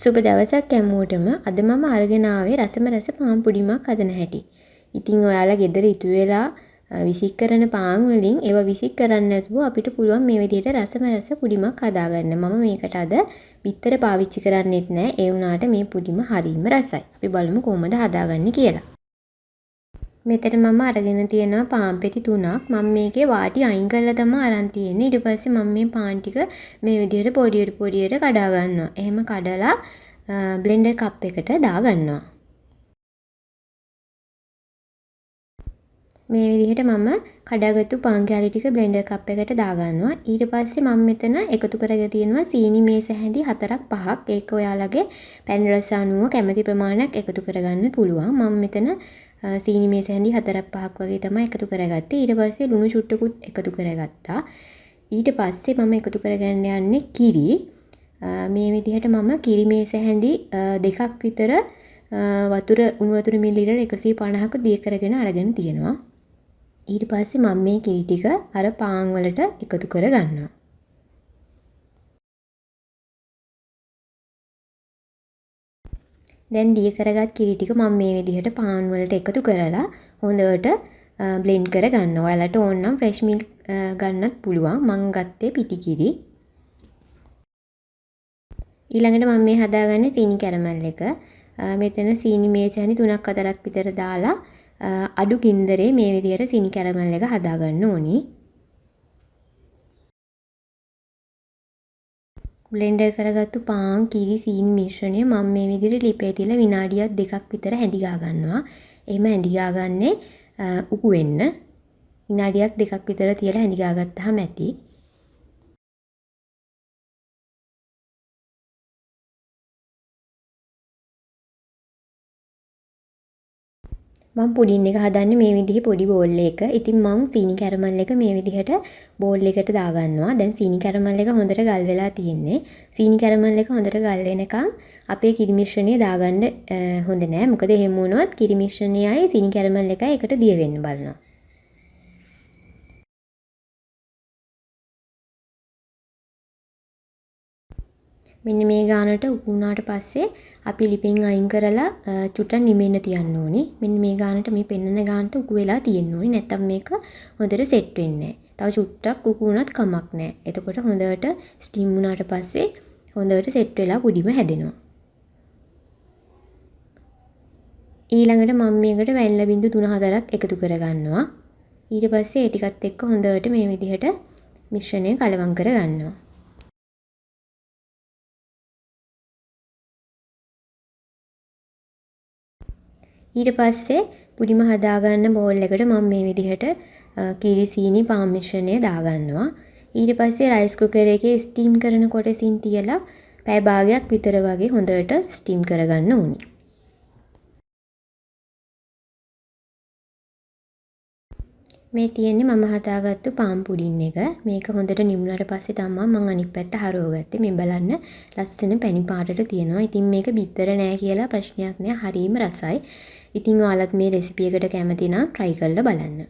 සුබ දවසක් හැමෝටම. අද මම අරගෙන ආවේ රසම රස පාන් පුඩිමක් හදන හැටි. ඉතින් ඔයාලා ගෙදර ඉතුරු වෙලා විසික් කරන පාන් වලින් ඒවා විසික් කරන්නේ නැතුව අපිට පුළුවන් මේ විදිහට රසම රස පුඩිමක් හදාගන්න. මම මේකට අද බිත්තර පාවිච්චි කරන්නේත් නැහැ. ඒ වුණාට මේ පුඩිම හරිම රසයි. අපි බලමු කොහොමද හදාගන්නේ කියලා. මෙතන මම අරගෙන තියෙනවා පාන් පෙති 3ක්. මම මේකේ වාටි අයින් කරලා තමයි අරන් තියෙන්නේ. ඊට පස්සේ මම මේ පාන් ටික මේ විදිහට පොඩියට කඩා ගන්නවා. එහෙම කඩලා බ්ලෙන්ඩර් කප් එකට දා ගන්නවා. මේ විදිහට මම කඩාගත්තු පාන් කෑලි ටික බ්ලෙන්ඩර් කප් එකට දා ගන්නවා. ඊට පස්සේ මම මෙතන එකතු කරගෙන තියෙනවා සීනි මේස හැඳි 4ක් 5ක්. ඒක ඔයාලගේ පැන් රස අනුව කැමති ප්‍රමාණයක් එකතු කරගන්න පුළුවන්. මම මෙතන සීනි මේස හැඳි 4ක් 5ක් වගේ තමයි එකතු කරගත්තේ. ඊට පස්සේ ලුණු චුට්ටකුත් එකතු කරගත්තා. ඊට පස්සේ මම එකතු කරගන්න යන්නේ කිරි. මේ විදිහට මම කිරි මේස හැඳි 2ක් විතර උණු වතුර මිලිලීටර් 150ක දිය කරගෙන අරගෙන තියෙනවා. ඊට පස්සේ මම මේ කිරි ටික අර පාන් වලට එකතු කරගන්නවා. දැන් දිය කරගත් කිරි ටික මම මේ විදිහට පාන් වලට එකතු කරලා හොඳට බ්ලෙන්ඩ් කරගන්නවා. ඔයාලට ඕන නම් ෆ්‍රෙෂ් මිල්ක් ගන්නත් පුළුවන්. මම ගත්තේ පිටි කිරි. ඊළඟට මම මේ හදාගන්නේ සීනි කැරමල් එක. මෙතන සීනි මේස හැඳි 3ක් 4ක් විතර දාලා අඩු ගින්දරේ මේ විදිහට සීනි කැරමල් එක හදාගන්න ඕනි. බ්ලෙන්ඩර් කරගත්තු පාන් කිරි සීනි මිශ්‍රණය මම මේ විදිහට ලිපේ තියලා විනාඩියක් 2ක් විතර හැඳි ගා ගන්නවා. එහෙම හැඳි ගාගන්නේ උකු වෙන්න. විනාඩියක් 2ක් විතර තියලා හැඳි ගාගත්තාම ඇති. මම පුඩින් එක හදන්නේ මේ විදිහේ පොඩි බෝල් එක. ඉතින් මම සීනි කැරමල් එක මේ විදිහට බෝල් එකට දාගන්නවා. දැන් සීනි කැරමල් එක හොඳට ගල් වෙලා තියෙන්නේ. සීනි කැරමල් එක හොඳට ගල් වෙනකන් අපේ කිරි මිශ්‍රණය දාගන්න හොඳ නෑ. මොකද එහෙම වුණොත් කිරි මිශ්‍රණයයි සීනි කැරමල් එකයි එකට දිය වෙන්න බලනවා. මෙන්න මේ ගානට උකු වුණාට පස්සේ අපි ලිපෙන් අයින් කරලා චුට්ටක් නිමෙන්න තියන්න ඕනේ. මෙන්න මේ ගානට මේ පෙන්නන ගානට උකු වෙලා තියෙන්න ඕනේ. නැත්නම් මේක හොඳට සෙට් වෙන්නේ නැහැ. තව චුට්ටක් උකු වුණත් කමක් නැහැ. එතකොට හොඳට ස්ටිම් වුණාට පස්සේ හොඳට සෙට් වෙලා පුඩිම හැදෙනවා. ඊළඟට මම මේකට වැනිලා බිංදු 3-4ක් එකතු කරගන්නවා. ඊට පස්සේ ඒ ටිකත් එක්ක හොඳට මේ විදිහට මිශ්‍රණය කලවම් කරගන්නවා. ඊට පස්සේ පුඩිම හදාගන්න බෝල් එකට මම මේ විදිහට කිරි සීනි පාන් මිශ්‍රණය දාගන්නවා. ඊට පස්සේ රයිස් කුකර් එකේ ස්ටීම් කරන කොටසින් තියලා පැය භාගයක් විතර වගේ හොඳට ස්ටීම් කරගන්න ඕනි. මේ තියෙන්නේ මම හදාගත්තු පාන් පුඩින් එක. මේක හොඳට නිමුණාට පස්සේ තමයි මම අනිත් පැත්ත හරවගත්තේ. මේ බලන්න ලස්සන පැණි පාටට තියෙනවා. ඉතින් මේක බිත්තර නෑ කියලා ප්‍රශ්නයක් නෑ. හරිම රසයි. ඉතින් ඔයාලත් මේ රෙසිපි එකට කැමති නම් try කරලා බලන්න.